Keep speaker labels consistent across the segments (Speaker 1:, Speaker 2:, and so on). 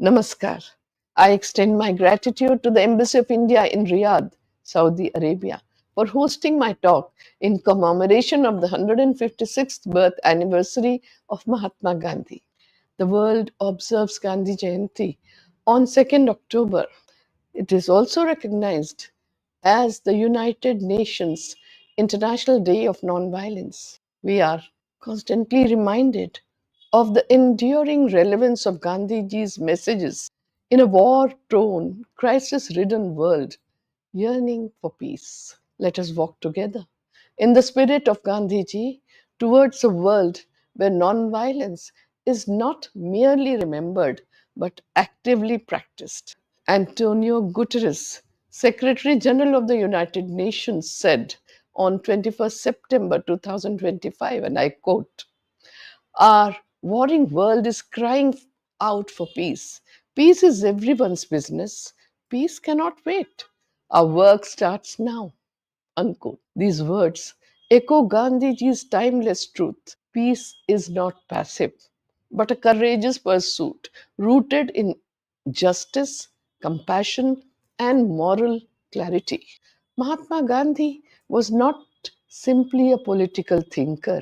Speaker 1: Namaskar. I extend my gratitude to the Embassy of India in Riyadh, Saudi Arabia, for hosting my talk in commemoration of the 156th birth anniversary of Mahatma Gandhi. The world observes Gandhi Jayanti on 2nd October. It is also recognized as the United Nations International Day of Nonviolence. We are constantly reminded of the enduring relevance of Gandhiji's messages in a war torn, crisis ridden world yearning for peace. Let us walk together in the spirit of Gandhiji towards a world where nonviolence is not merely remembered but actively practiced. Antonio Guterres, Secretary General of the United Nations, said on 21st September 2025, and I quote, our warring world is crying out for peace. Peace is everyone's business. Peace cannot wait. Our work starts now. Unquote. These words echo Gandhiji's timeless truth. Peace is not passive, but a courageous pursuit rooted in justice, compassion, and moral clarity. Mahatma Gandhi was not simply a political thinker.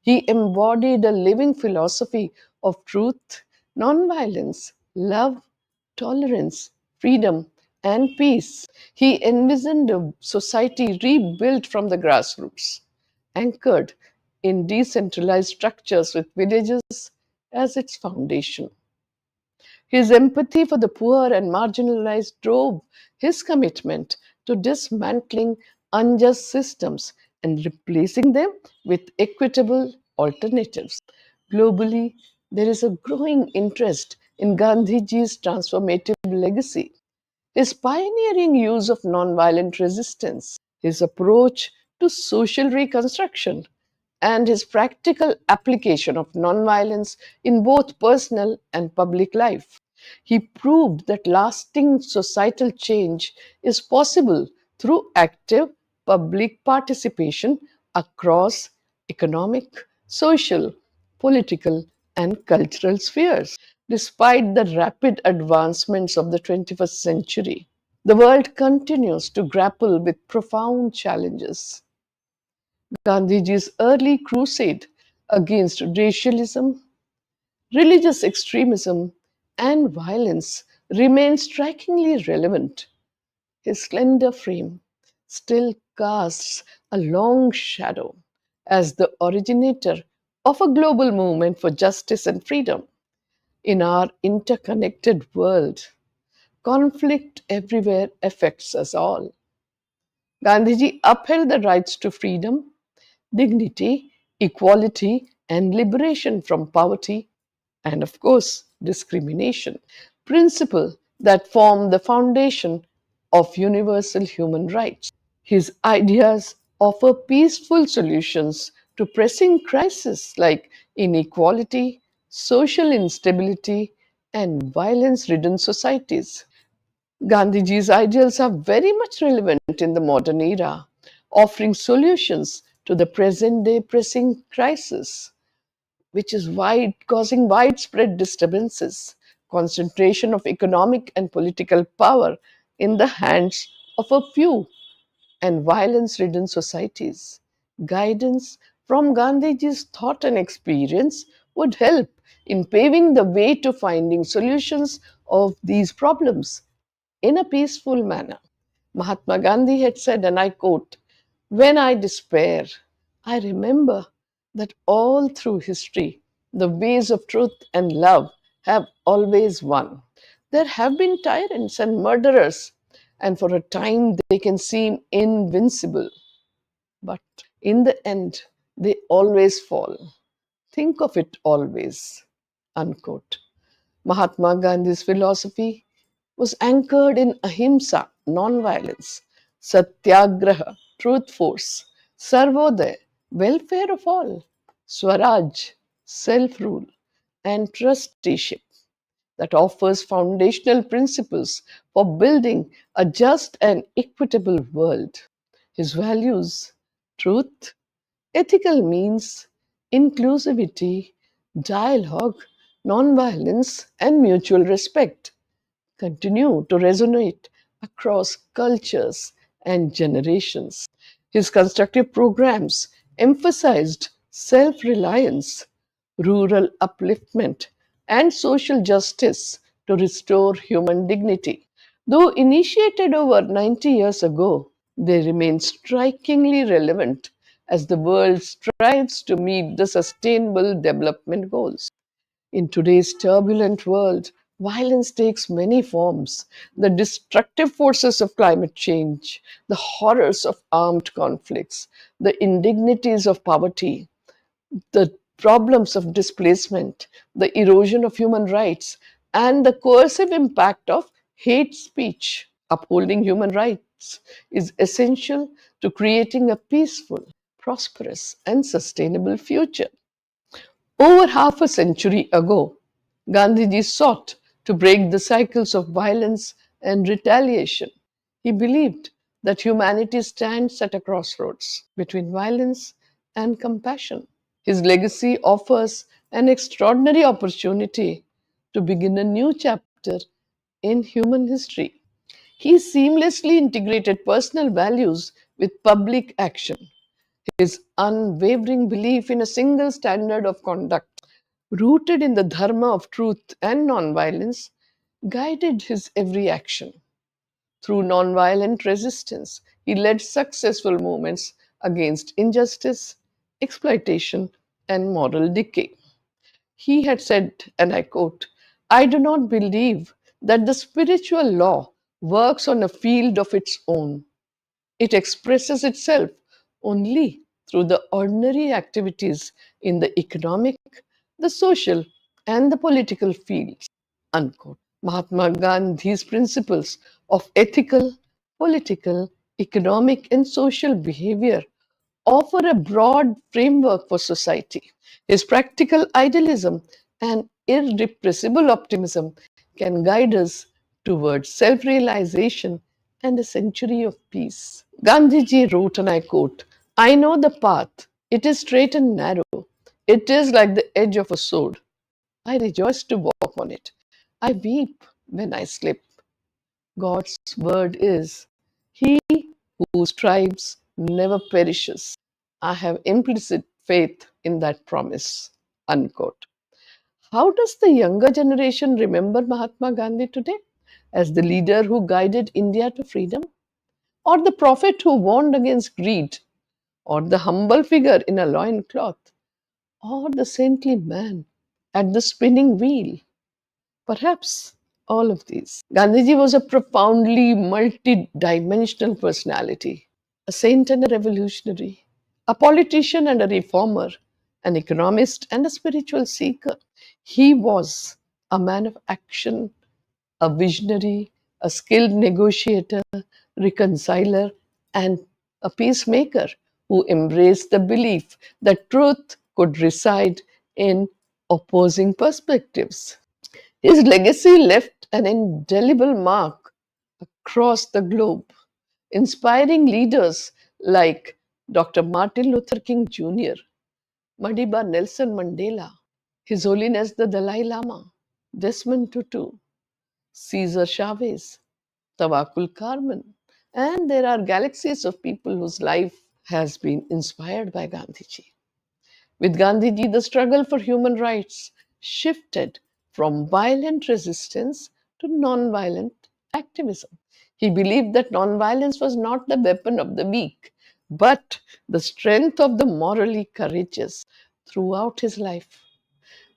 Speaker 1: He embodied a living philosophy of truth, nonviolence, love, tolerance, freedom, and peace. He envisioned a society rebuilt from the grassroots, anchored in decentralized structures with villages as its foundation. His empathy for the poor and marginalized drove his commitment to dismantling unjust systems and replacing them with equitable alternatives. Globally, there is a growing interest in Gandhiji's transformative legacy. His pioneering use of nonviolent resistance, his approach to social reconstruction, and his practical application of nonviolence in both personal and public life. He proved that lasting societal change is possible through active public participation across economic, social, political, and cultural spheres. Despite the rapid advancements of the 21st century, the world continues to grapple with profound challenges. Gandhiji's early crusade against racialism, religious extremism, and violence remains strikingly relevant. His slender frame still casts a long shadow as the originator of a global movement for justice and freedom. In our interconnected world, conflict everywhere affects us all. Gandhiji upheld the rights to freedom, dignity, equality, and liberation from poverty, and of course, discrimination, principles that form the foundation of universal human rights. His ideas offer peaceful solutions to pressing crises like inequality, social instability, and violence ridden societies. Gandhiji's ideals are very much relevant in the modern era, offering solutions to the present day pressing crisis, which is causing widespread disturbances, concentration of economic and political power in the hands of a few, and violence ridden societies. Guidance from Gandhiji's thought and experience would help in paving the way to finding solutions of these problems in a peaceful manner. Mahatma Gandhi had said, and I quote, when I despair, I remember that all through history, the ways of truth and love have always won. There have been tyrants and murderers, and for a time they can seem invincible, but in the end, they always fall. Think of it always. Unquote. Mahatma Gandhi's philosophy was anchored in ahimsa, non-violence, satyagraha, truth force, sarvodaya, welfare of all, swaraj, self-rule, and trusteeship that offers foundational principles for building a just and equitable world. His values, truth, ethical means, inclusivity, dialogue, nonviolence, and mutual respect continue to resonate across cultures and generations. His constructive programs emphasized self reliance, rural upliftment, and social justice to restore human dignity. Though initiated over 90 years ago, they remain strikingly relevant as the world strives to meet the Sustainable Development Goals. In today's turbulent world, violence takes many forms. The destructive forces of climate change, the horrors of armed conflicts, the indignities of poverty, the problems of displacement, the erosion of human rights, and the coercive impact of hate speech. Upholding human rights is essential to creating a peaceful, prosperous, and sustainable future. Over half a century ago, Gandhiji sought to break the cycles of violence and retaliation. He believed that humanity stands at a crossroads between violence and compassion. His legacy offers an extraordinary opportunity to begin a new chapter in human history. He seamlessly integrated personal values with public action. His unwavering belief in a single standard of conduct, rooted in the dharma of truth and nonviolence, guided his every action. Through nonviolent resistance, he led successful movements against injustice, exploitation, and moral decay. He had said, and I quote, "I do not believe that the spiritual law works on a field of its own. It expresses itself only through the ordinary activities in the economic, the social, and the political fields." Unquote. Mahatma Gandhi's principles of ethical, political, economic, and social behavior offer a broad framework for society. His practical idealism and irrepressible optimism can guide us towards self realization and a century of peace. Gandhiji wrote, and I quote, "I know the path. It is straight and narrow. It is like the edge of a sword. I rejoice to walk on it. I weep when I slip. God's word is, he who strives never perishes. I have implicit faith in that promise." Unquote. How does the younger generation remember Mahatma Gandhi today? As the leader who guided India to freedom? Or the prophet who warned against greed? Or the humble figure in a loincloth? Or the saintly man at the spinning wheel? Perhaps all of these. Gandhiji was a profoundly multi-dimensional personality, a saint and a revolutionary, a politician and a reformer, an economist and a spiritual seeker. He was a man of action, a visionary, a skilled negotiator, reconciler, and a peacemaker who embraced the belief that truth could reside in opposing perspectives. His legacy left an indelible mark across the globe, inspiring leaders like Dr. Martin Luther King Jr., Madiba Nelson Mandela, His Holiness the Dalai Lama, Desmond Tutu, Cesar Chavez, Tawakul Karman, and there are galaxies of people whose life has been inspired by Gandhiji. With Gandhiji, the struggle for human rights shifted from violent resistance to non-violent activism. He believed that non-violence was not the weapon of the weak, but the strength of the morally courageous. Throughout his life,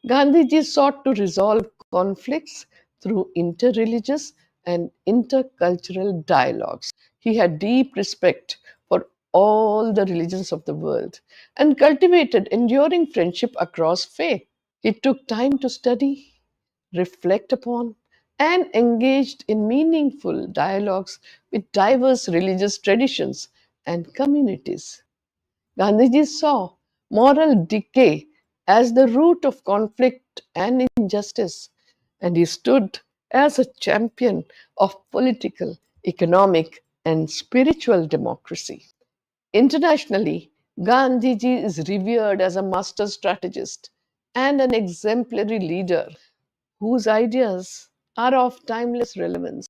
Speaker 1: Gandhiji sought to resolve conflicts through interreligious and intercultural dialogues. He had deep respect for all the religions of the world and cultivated enduring friendship across faith. He took time to study, reflect upon, and engaged in meaningful dialogues with diverse religious traditions and communities. Gandhiji saw moral decay as the root of conflict and injustice, and he stood as a champion of political, economic, and spiritual democracy. Internationally, Gandhiji is revered as a master strategist and an exemplary leader whose ideas are of timeless relevance.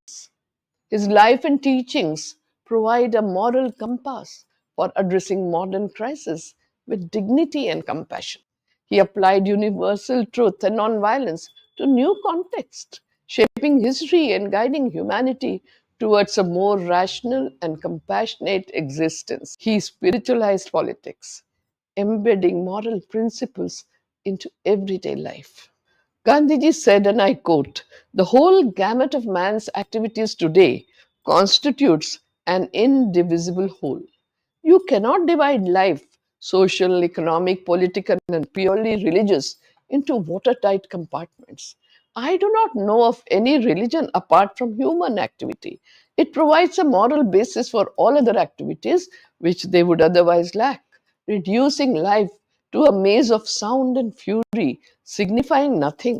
Speaker 1: His life and teachings provide a moral compass for addressing modern crises with dignity and compassion. He applied universal truth and nonviolence to new contexts, shaping history and guiding humanity towards a more rational and compassionate existence. He spiritualized politics, embedding moral principles into everyday life. Gandhiji said, and I quote, "The whole gamut of man's activities today constitutes an indivisible whole. You cannot divide life, social, economic, political, and purely religious, into watertight compartments. I do not know of any religion apart from human activity. It provides a moral basis for all other activities which they would otherwise lack, reducing life to a maze of sound and fury, signifying nothing.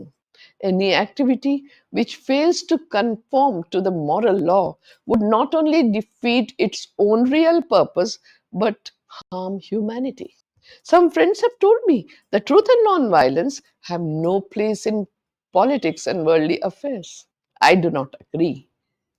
Speaker 1: Any activity which fails to conform to the moral law would not only defeat its own real purpose but harm humanity. Some friends have told me that truth and nonviolence have no place in politics and worldly affairs. I do not agree.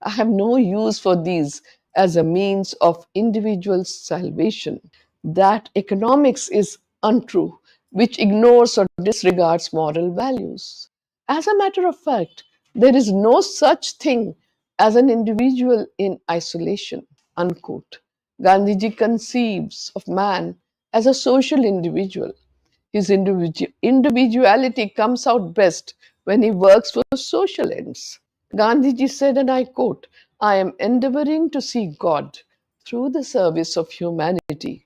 Speaker 1: I have no use for these as a means of individual salvation. That economics is untrue, which ignores or disregards moral values. As a matter of fact, there is no such thing as an individual in isolation. Unquote. Gandhiji conceives of man as a social individual. His individuality comes out best when he works for social ends. Gandhiji said, and I quote, "I am endeavoring to see God through the service of humanity,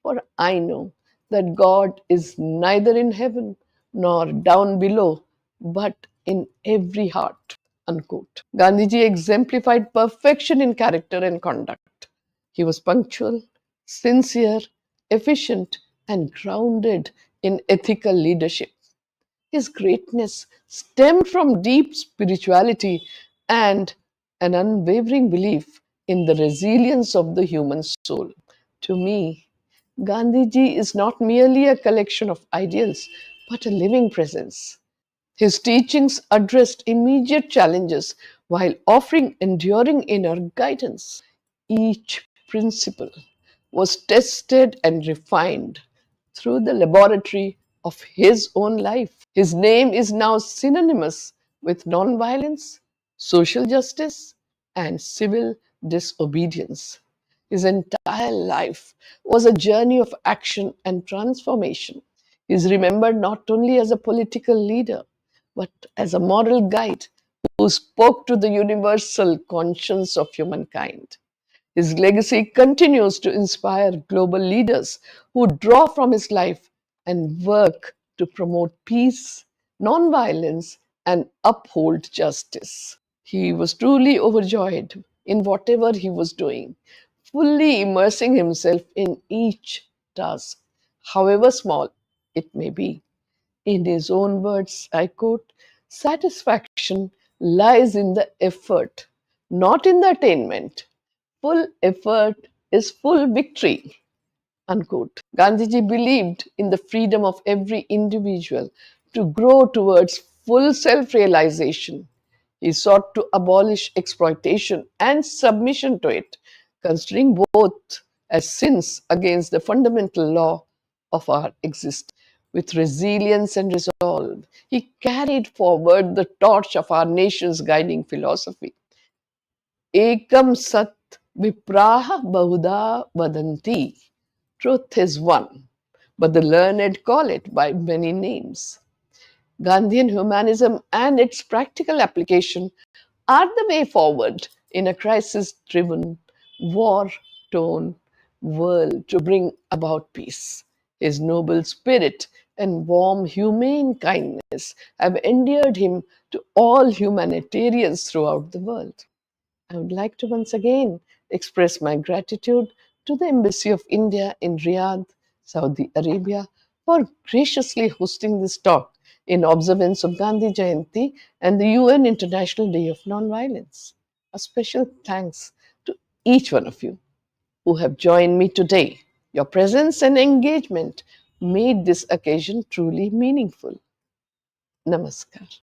Speaker 1: for I know that God is neither in heaven nor down below, but in every heart." Unquote. Gandhiji exemplified perfection in character and conduct. He was punctual, sincere, efficient, and grounded in ethical leadership. His greatness stemmed from deep spirituality and an unwavering belief in the resilience of the human soul. To me, Gandhiji is not merely a collection of ideals, but a living presence. His teachings addressed immediate challenges while offering enduring inner guidance. Each principle was tested and refined through the laboratory of his own life. His name is now synonymous with nonviolence, social justice, and civil disobedience. His entire life was a journey of action and transformation. He is remembered not only as a political leader, but as a moral guide who spoke to the universal conscience of humankind. His legacy continues to inspire global leaders who draw from his life and work to promote peace, nonviolence, and uphold justice. He was truly overjoyed in whatever he was doing, fully immersing himself in each task, however small it may be. In his own words, I quote, "Satisfaction lies in the effort, not in the attainment. Full effort is full victory." Unquote. Gandhiji believed in the freedom of every individual to grow towards full self realization. He sought to abolish exploitation and submission to it, considering both as sins against the fundamental law of our existence. With resilience and resolve, he carried forward the torch of our nation's guiding philosophy. Ekam sat vipraha bahuda vadanti. Truth is one, but the learned call it by many names. Gandhian humanism and its practical application are the way forward in a crisis driven, war torn world to bring about peace. His noble spirit and warm, humane kindness have endeared him to all humanitarians throughout the world. I would like to once again express my gratitude to the Embassy of India in Riyadh, Saudi Arabia, for graciously hosting this talk in observance of Gandhi Jayanti and the UN International Day of Nonviolence. A special thanks to each one of you who have joined me today. Your presence and engagement made this occasion truly meaningful. Namaskar.